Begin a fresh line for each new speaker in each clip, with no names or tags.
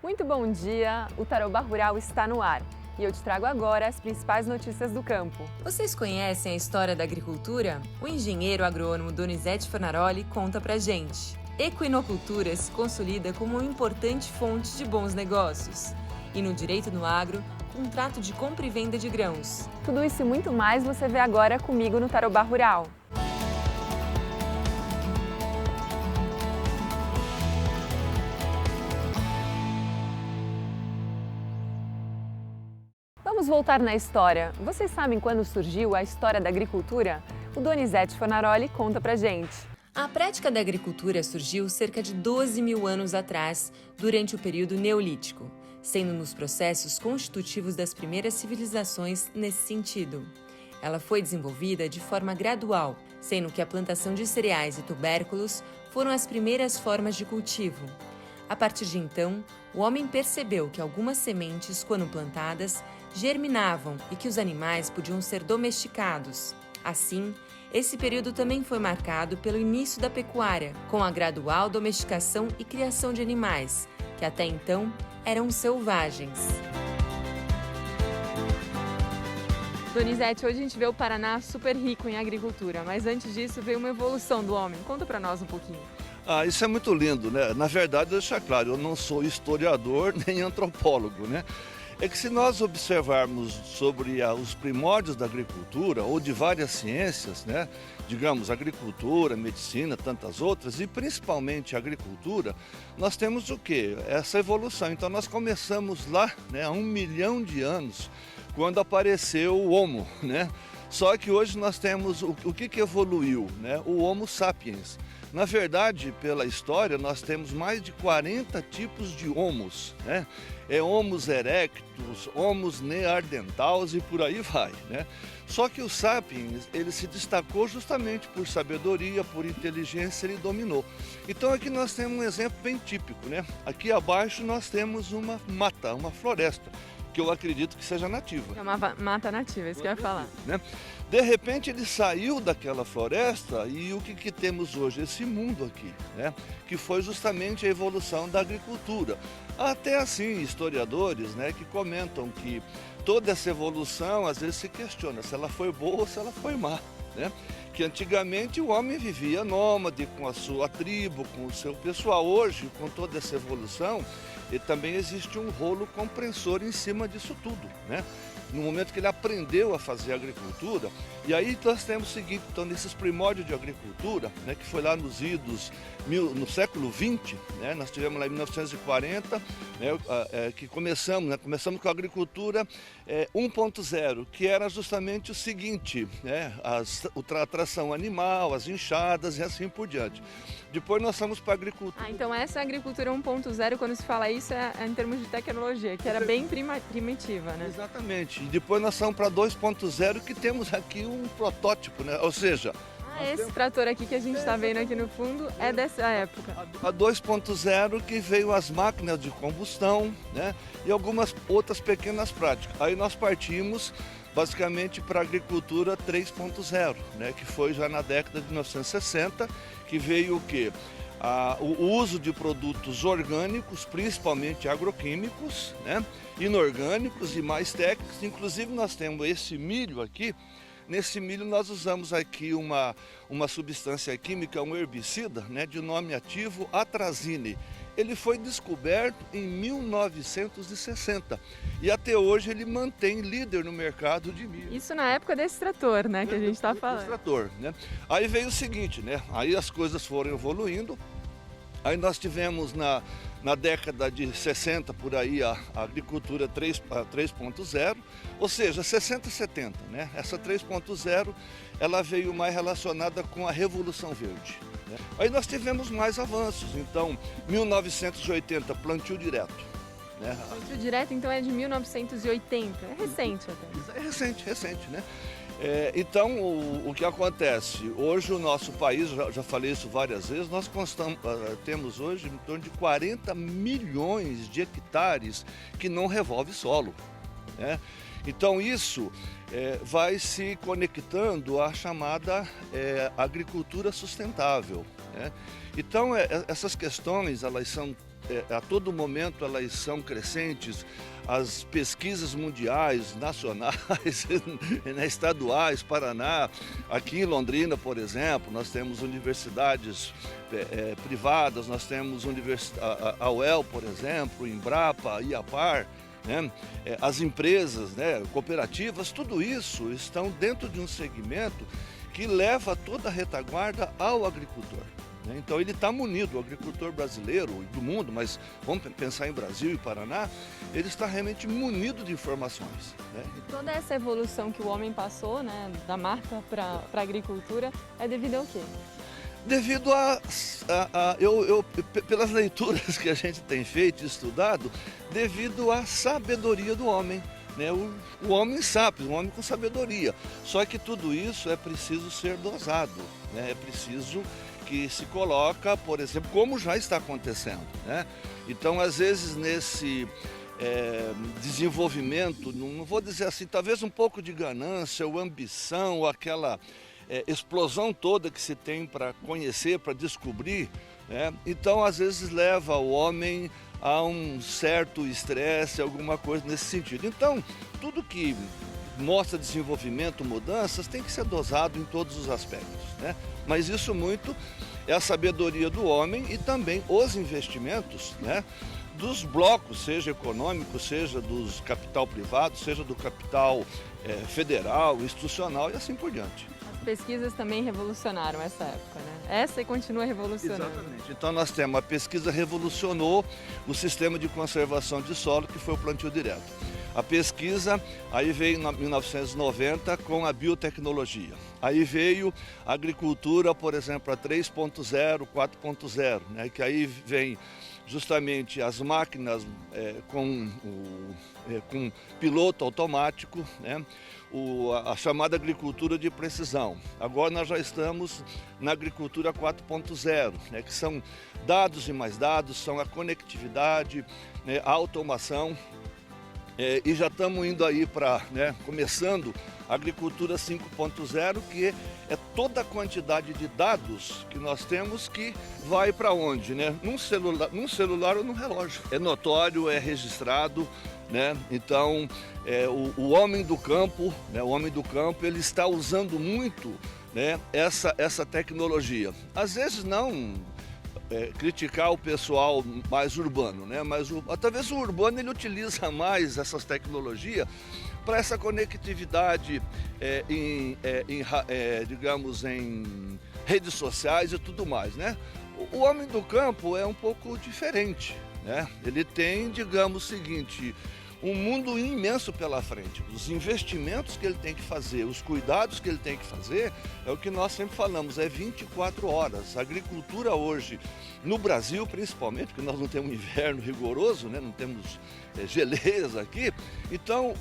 Muito bom dia! O Tarobá Rural está no ar e eu te trago agora as principais notícias do campo.
Vocês conhecem a história da agricultura? O engenheiro agrônomo Donizete Fornaroli conta pra gente. Equinocultura se consolida como uma importante fonte de bons negócios. E no Direito no Agro, contrato de compra e venda de grãos.
Tudo isso e muito mais você vê agora comigo no Tarobá Rural. Vamos voltar na história. Vocês sabem quando surgiu a história da agricultura? O Donizete Fornaroli conta pra gente.
A prática da agricultura surgiu cerca de 12 mil anos atrás, durante o período Neolítico, sendo nos processos constitutivos das primeiras civilizações nesse sentido. Ela foi desenvolvida de forma gradual, sendo que a plantação de cereais e tubérculos foram as primeiras formas de cultivo. A partir de então, o homem percebeu que algumas sementes, quando plantadas, germinavam e que os animais podiam ser domesticados. Assim, esse período também foi marcado pelo início da pecuária, com a gradual domesticação e criação de animais, que até então eram selvagens.
Donizete, hoje a gente vê o Paraná super rico em agricultura, mas antes disso veio uma evolução do homem. Conta pra nós um pouquinho.
Isso é muito lindo, né? Na verdade, deixar claro, eu não sou historiador nem antropólogo, né? É que se nós observarmos sobre os primórdios da agricultura ou de várias ciências, né? Digamos, agricultura, medicina, tantas outras, e principalmente a agricultura, nós temos o quê? Essa evolução. Então nós começamos lá, né, há 1 milhão de anos, quando apareceu o Homo, né? Só que hoje nós temos o que evoluiu, né? O Homo sapiens. Na verdade, pela história, nós temos mais de 40 tipos de homos, né? Homos erectus, homos neandertals e por aí vai, né? Só que o sapiens, ele se destacou justamente por sabedoria, por inteligência, ele dominou. Então aqui nós temos um exemplo bem típico, né? Aqui abaixo nós temos uma mata, uma floresta, que eu acredito que seja nativa.
É uma mata nativa, isso que eu ia falar.
Né? De repente ele saiu daquela floresta e o que temos hoje? Esse mundo aqui, né? Que foi justamente a evolução da agricultura. Até assim, historiadores, né, que comentam que toda essa evolução às vezes se questiona se ela foi boa ou se ela foi má, né? Que antigamente o homem vivia nômade com a sua tribo, com o seu pessoal. Hoje, com toda essa evolução, e também existe um rolo compressor em cima disso tudo, né? No momento que ele aprendeu a fazer agricultura, e aí nós temos o seguinte, então nesses primórdios de agricultura, né, que foi lá nos idos no século XX, né, nós tivemos lá em 1940, né, que começamos com a agricultura 1.0, que era justamente o seguinte, né, a tração animal, as enxadas e assim por diante. Depois nós fomos para a agricultura.
Então essa agricultura 1.0, quando se fala isso, é em termos de tecnologia, que era bem primitiva, né?
Exatamente. E depois nós fomos para 2.0, que temos aqui um protótipo, né? Ou seja...
Esse trator aqui que a gente está vendo aqui no fundo é dessa época.
A 2.0 que veio as máquinas de combustão, né? E algumas outras pequenas práticas. Aí nós partimos basicamente para a agricultura 3.0, né? Que foi já na década de 1960, que veio o quê? O uso de produtos orgânicos, principalmente agroquímicos, né? Inorgânicos e mais técnicos. Inclusive nós temos esse milho aqui. Nesse milho nós usamos aqui uma substância química, um herbicida, né, de nome ativo atrazine. Ele foi descoberto em 1960 e até hoje ele mantém líder no mercado de milho.
Isso na época desse trator, né, que a gente está falando.
Desse trator, né? Aí veio o seguinte, né? Aí as coisas foram evoluindo. Aí nós tivemos na década de 60, por aí, a agricultura 3.0, ou seja, 60 e 70, né? Essa 3.0, ela veio mais relacionada com a Revolução Verde, né? Aí nós tivemos mais avanços, então, 1980, plantio direto, né?
Plantio direto, então, é de 1980, é recente até.
É recente, né? Então, o que acontece? Hoje o nosso país, já falei isso várias vezes, nós temos hoje em torno de 40 milhões de hectares que não revolve solo, né? Então isso vai se conectando à chamada agricultura sustentável, né? Então essas questões, elas são a todo momento elas são crescentes. As pesquisas mundiais, nacionais, estaduais, Paraná, aqui em Londrina, por exemplo, nós temos universidades privadas, nós temos a UEL, por exemplo, Embrapa, IAPAR, né? As empresas, né, cooperativas, tudo isso estão dentro de um segmento que leva toda a retaguarda ao agricultor. Então ele está munido, o agricultor brasileiro e do mundo, mas vamos pensar em Brasil e Paraná, ele está realmente munido de informações. Né?
Toda essa evolução que o homem passou, né, da marca para a agricultura, é devido ao quê?
Devido pelas leituras que a gente tem feito e estudado, devido à sabedoria do homem. Né? O homem sábio, o homem com sabedoria. Só que tudo isso é preciso ser dosado, né? É preciso que se coloca, por exemplo, como já está acontecendo, né? Então, às vezes, nesse desenvolvimento, não vou dizer assim, talvez um pouco de ganância ou ambição, ou aquela explosão toda que se tem para conhecer, para descobrir, né? Então, às vezes, leva o homem a um certo estresse, alguma coisa nesse sentido. Então, tudo que mostra desenvolvimento, mudanças, tem que ser dosado em todos os aspectos, né? Mas isso muito é a sabedoria do homem e também os investimentos, né, dos blocos, seja econômico, seja dos capital privado, seja do capital federal, institucional e assim por diante.
As pesquisas também revolucionaram essa época, né? Essa continua revolucionando.
Exatamente. Então nós temos, a pesquisa revolucionou o sistema de conservação de solo, que foi o plantio direto. A pesquisa aí veio em 1990 com a biotecnologia. Aí veio a agricultura, por exemplo, a 3.0, 4.0, né? Que aí vem justamente as máquinas com piloto automático, né? A chamada agricultura de precisão. Agora nós já estamos na agricultura 4.0, né? Que são dados e mais dados, são a conectividade, né? A automação. E já estamos indo aí para, né, começando a agricultura 5.0, que é toda a quantidade de dados que nós temos que vai para onde, né? Num celular ou num relógio. É notório, é registrado, né? Então, o homem do campo, né, ele está usando muito, né, essa tecnologia. Às vezes não criticar o pessoal mais urbano, né? Mas talvez o urbano ele utiliza mais essas tecnologias para essa conectividade digamos, em redes sociais e tudo mais, né? O homem do campo é um pouco diferente, né? Ele tem, digamos, o seguinte: um mundo imenso pela frente. Os investimentos que ele tem que fazer, os cuidados que ele tem que fazer, é o que nós sempre falamos, é 24 horas. A agricultura hoje, no Brasil principalmente, porque nós não temos um inverno rigoroso, né? Não temos geleiras aqui, então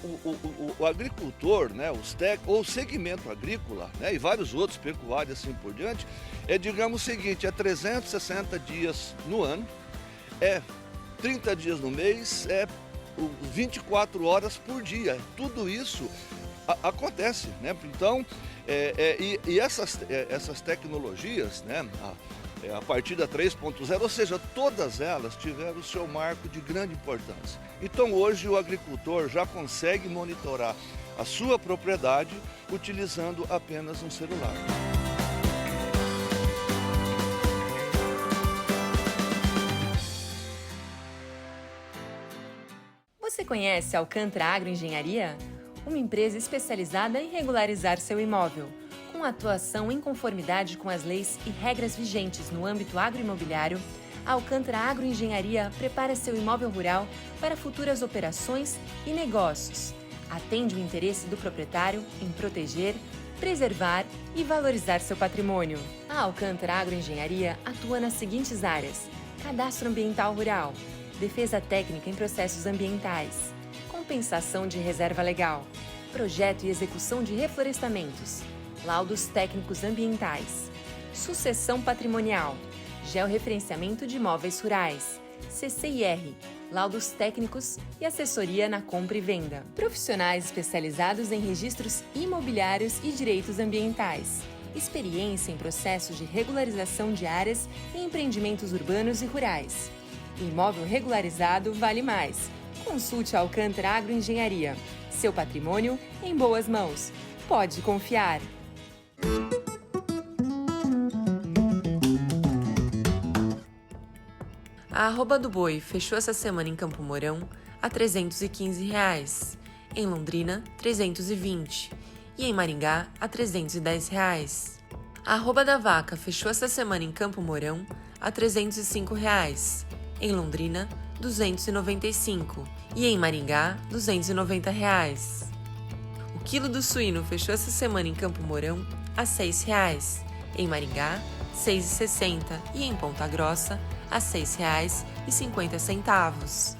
o agricultor, né? O segmento agrícola, né? E vários outros, pecuários assim por diante, digamos o seguinte, 360 dias no ano, 30 dias no mês, 24 horas por dia. Tudo isso acontece, né? Então, essas tecnologias, né? A partir da 3.0, ou seja, todas elas tiveram o seu marco de grande importância. Então, hoje o agricultor já consegue monitorar a sua propriedade utilizando apenas um celular.
Você conhece a Alcântara Agroengenharia? Uma empresa especializada em regularizar seu imóvel, com atuação em conformidade com as leis e regras vigentes no âmbito agroimobiliário. A Alcântara Agroengenharia prepara seu imóvel rural para futuras operações e negócios. Atende o interesse do proprietário em proteger, preservar e valorizar seu patrimônio. A Alcântara Agroengenharia atua nas seguintes áreas: cadastro ambiental rural, defesa técnica em processos ambientais, compensação de reserva legal, projeto e execução de reflorestamentos, laudos técnicos ambientais, sucessão patrimonial, georreferenciamento de imóveis rurais, CCIR, laudos técnicos e assessoria na compra e venda. Profissionais especializados em registros imobiliários e direitos ambientais. Experiência em processos de regularização de áreas e empreendimentos urbanos e rurais. Imóvel regularizado vale mais. Consulte a Alcântara Agroengenharia. Seu patrimônio em boas mãos. Pode confiar. A arroba do boi fechou essa semana em Campo Mourão a R$ 315, em Londrina, R$ 320 e em Maringá, a R$ 310. A arroba da vaca fechou essa semana em Campo Mourão a R$ 305, em Londrina, R$ 295 e em Maringá, R$ 290. O quilo do suíno fechou essa semana em Campo Mourão a R$ 6, em Maringá, R$ 6,60 e em Ponta Grossa, a R$ 6,50.